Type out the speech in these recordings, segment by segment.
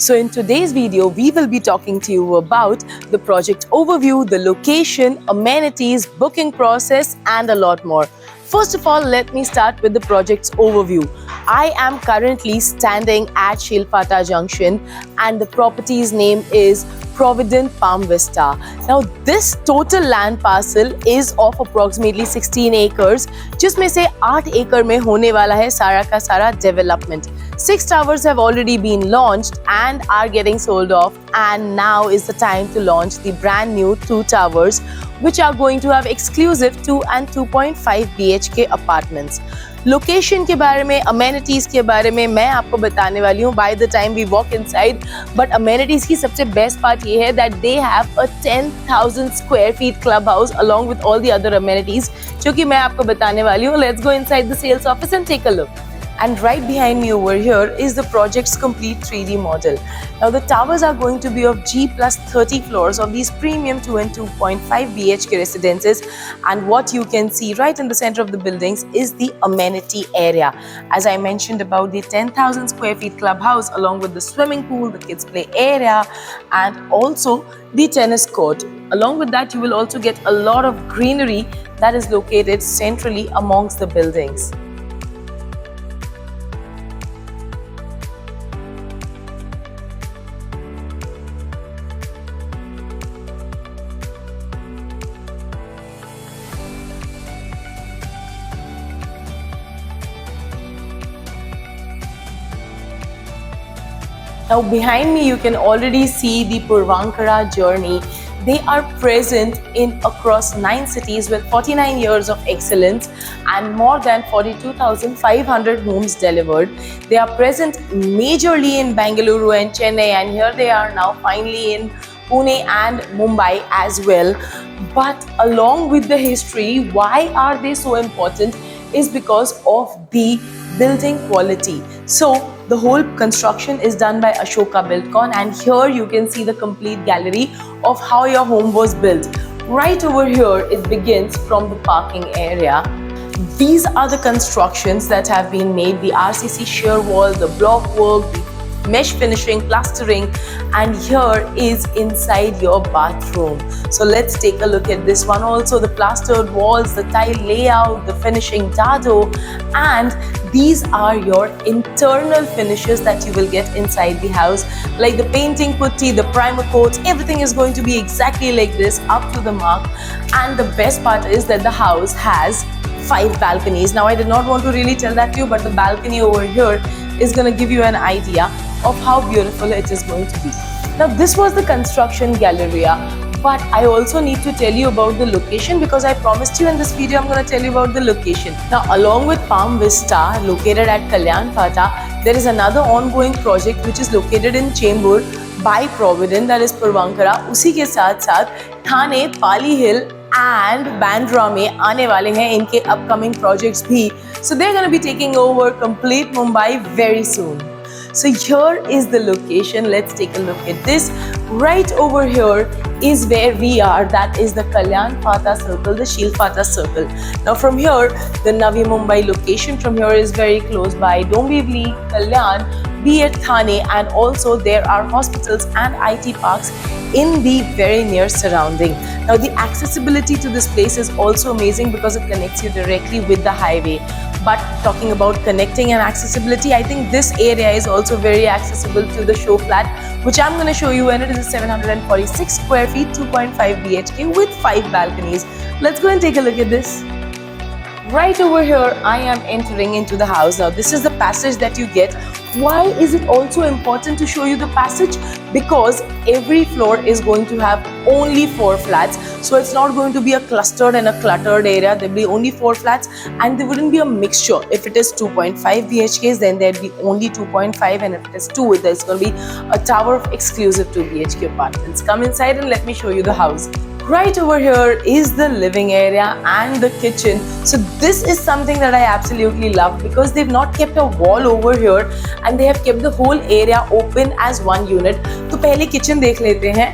So in today's video, we will be talking to you about the project overview, the location, amenities, booking process, and a lot more. First of all, let me start with the project's overview. I am currently standing at Shilpata Junction and the property's name is Provident Palm Vista. Now this total land parcel is of approximately 16 acres, जिसमें से 8 एकड़ में होने वाला है सारा का सारा development. 6 towers have already been launched and are getting sold off, and now is the time to launch the brand new 2 towers which are going to have exclusive 2 and 2.5 BHK apartments. Location के बारे में, amenities के बारे में मैं आपको बताने वाली हूँ by the time we walk inside. But amenities की सबसे बेस्ट पार्ट ये है that they have a 10,000 square feet club house along with all the other amenities जो कि मैं आपको बताने वाली हूँ. Let's go inside the sales office and take a look. And right behind me over here is the project's complete 3D model. Now the towers are going to be of G plus 30 floors of these premium 2 and 2.5 BHK residences, and what you can see right in the center of the buildings is the amenity area. As I mentioned about the 10,000 square feet clubhouse along with the swimming pool, the kids play area, and also the tennis court. Along with that, you will also get a lot of greenery that is located centrally amongst the buildings. Now behind me you can already see the Puravankara journey. They are present in across 9 cities with 49 years of excellence and more than 42,500 homes delivered. They are present majorly in Bengaluru and Chennai, and here they are now finally in Pune and Mumbai as well. But along with the history, why are they so important is because of the building quality. So the whole construction is done by Ashoka Buildcon, and here you can see the complete gallery of how your home was built. Right over here it begins from the parking area. These are the constructions that have been made: the RCC shear wall, the block work, the mesh finishing, plastering, and here is inside your bathroom. So let's take a look at this one also. The plastered walls, the tile layout, the finishing dado, and these are your internal finishes that you will get inside the house, like the painting putty, the primer coat. Everything is going to be exactly like this, up to the mark. And the best part is that the house has 5 balconies. Now I did not want to really tell that to you, but the balcony over here is going to give you an idea of how beautiful it is going to be. Now this was the construction galleria, but I also need to tell you about the location because I promised you in this video I'm going to tell you about the location. Now along with Palm Vista located at Kalyan Phata, there is another ongoing project which is located in Chembur by Provident, that is Puravankara. उसी के साथ साथ थाने, पाली हिल and Bandra में आने वाले हैं इनके upcoming projects भी. So they're going to be taking over complete Mumbai very soon. So here is the location. Let's take a look at this. Right over here is where we are. That is the Kalyan Phata circle, the Shilpata circle. Now from here, the Navi Mumbai location from here is very close by. Dombivli, Kalyan, be it Thane, and also there are hospitals and IT parks in the very near surrounding. Now the accessibility to this place is also amazing because it connects you directly with the highway. But talking about connecting and accessibility, I think this area is also very accessible to the show flat, which I'm going to show you, and it is a 746 square feet, 2.5 BHK with 5 balconies. Let's go and take a look at this. Right over here, I am entering into the house. Now this is the passage that you get. Why is it also important to show you the passage? Because every floor is going to have only 4 flats. So it's not going to be a clustered and a cluttered area. There'll be only 4 flats and there wouldn't be a mixture. If it is 2.5 BHKs, then there'd be only 2.5, and if it is 2, there's going to be a tower of exclusive 2 BHK apartments. Come inside and let me show you the house. Right over here is the living area and the kitchen. So this is something that I absolutely love because they've not kept a wall over here and they have kept the whole area open as one unit. तो पहले kitchen देख लेते हैं.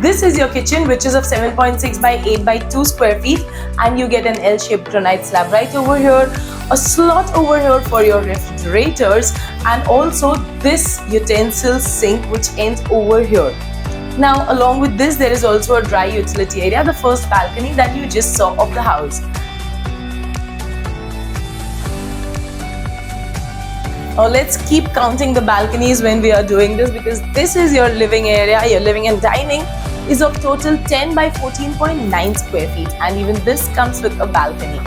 This is your kitchen, which is of 7.6 by 8 by 2 square feet, and you get an L-shaped granite slab right over here, a slot over here for your refrigerators, and also this utensil sink which ends over here. Now along with this there is also a dry utility area, the first balcony that you just saw of the house. Now let's keep counting the balconies when we are doing this, because this is your living area. Your living and dining is of total 10 by 14.9 square feet, and even this comes with a balcony.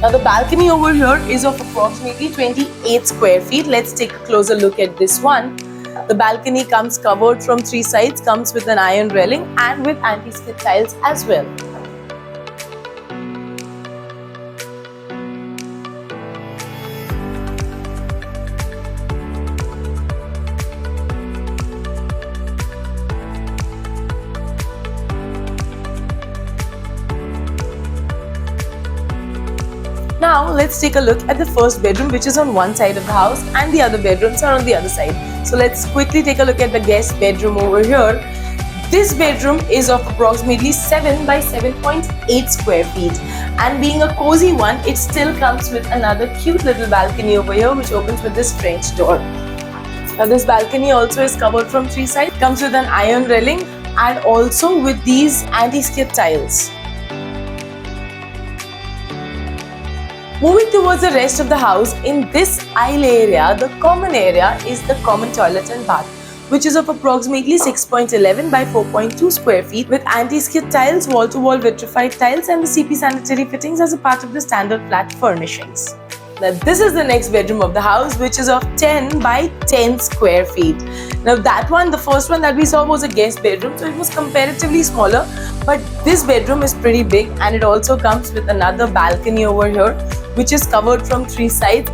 Now the balcony over here is of approximately 28 square feet. Let's take a closer look at this one. The balcony comes covered from 3 sides, comes with an iron railing and with anti-skid tiles as well. Now let's take a look at the first bedroom, which is on one side of the house and the other bedrooms are on the other side. So let's quickly take a look at the guest bedroom over here. This bedroom is of approximately 7 by 7.8 square feet, and being a cozy one, it still comes with another cute little balcony over here which opens with this French door. Now this balcony also is covered from 3 sides, comes with an iron railing and also with these anti-skid tiles. Moving towards the rest of the house, in this aisle area, the common area is the common toilet and bath, which is of approximately 6.11 by 4.2 square feet with anti-skid tiles, wall-to-wall vitrified tiles and the CP sanitary fittings as a part of the standard flat furnishings. Now this is the next bedroom of the house, which is of 10 by 10 square feet. Now that one, the first one that we saw, was a guest bedroom, so it was comparatively smaller, but this bedroom is pretty big and it also comes with another balcony over here, which is covered from 3 sides.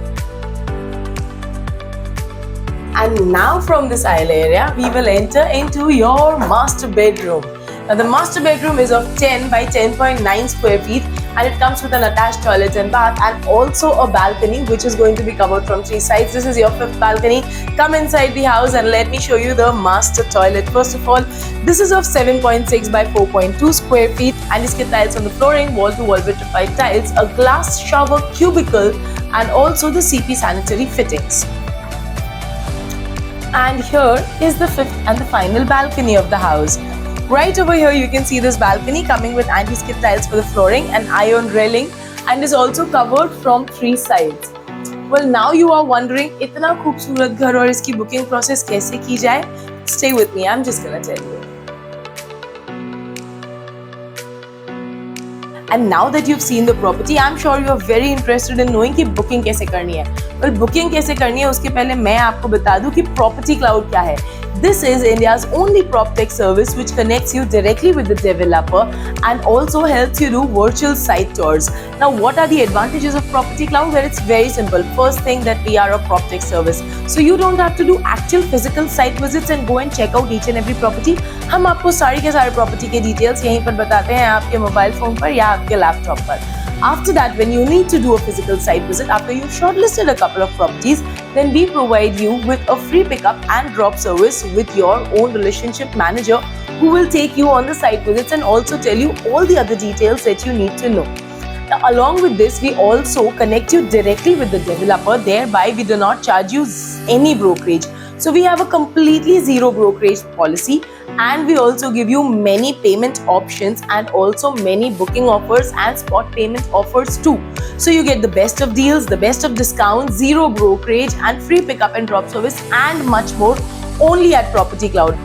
And now from this aisle area, we will enter into your master bedroom. Now the master bedroom is of 10 by 10.9 square feet and it comes with an attached toilet and bath and also a balcony which is going to be covered from 3 sides. This is your 5th balcony. Come inside the house and let me show you the master toilet. First of all, this is of 7.6 by 4.2 square feet, anti-skid tiles on the flooring, wall-to-wall vitrified tiles, a glass shower cubicle and also the CP sanitary fittings. And here is the 5th and the final balcony of the house. Right over here you can see this balcony coming with anti-skid tiles for the flooring and iron railing and is also covered from 3 sides. Well, now you are wondering, इतना खूबसूरत घर और इसकी booking process कैसे की जाए? Stay with me, I'm just gonna tell you. And now that you've seen the property, I'm sure you are very interested in knowing कि booking कैसे करनी है. Well, booking कैसे करनी है उसके पहले मैं आपको बता दूं कि Property Cloud क्या है. This is India's only PropTech service which connects you directly with the developer and also helps you do virtual site tours. Now, what are the advantages of Property Cloud? Well, it's very simple. First thing, that we are a PropTech service, so you don't have to do actual physical site visits and go and check out each and every property. हम आपको सारी के सारे property के details यहीं पर बताते हैं आपके मोबाइल फोन पर या आपके लैपटॉप पर. After that, when you need to do a physical site visit, after you've shortlisted a couple of properties, then we provide you with a free pickup and drop service with your own relationship manager who will take you on the site visits and also tell you all the other details that you need to know. Now, along with this, we also connect you directly with the developer. Thereby, we do not charge you any brokerage. So we have a completely zero brokerage policy, and we also give you many payment options and also many booking offers and spot payment offers too. So you get the best of deals, the best of discounts, zero brokerage and free pickup and drop service and much more only at Property Cloud.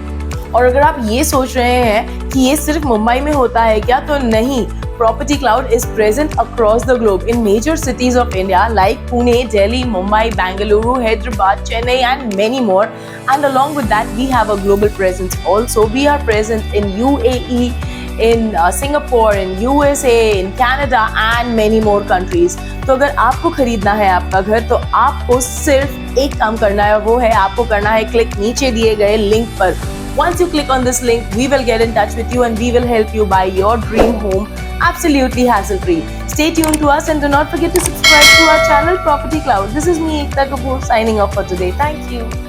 और अगर आप ये सोच रहे हैं कि ये सिर्फ मुंबई में होता है क्या, तो नहीं. Property Cloud is present across the globe in major cities of India like Pune, Delhi, Mumbai, Bangalore, Hyderabad, Chennai and many more. And along with that, we have a global presence also. We are present in UAE, in Singapore, in USA, in Canada and many more countries. तो अगर आपको खरीदना है आपका घर, तो आपको सिर्फ एक काम करना है, वो है आपको करना है क्लिक नीचे दिए गए लिंक पर. Once you click on this link, we will get in touch with you and we will help you buy your dream home absolutely hassle-free. Stay tuned to us and do not forget to subscribe to our channel Property Cloud. This is me, Ekta Kapoor, signing off for today. Thank you.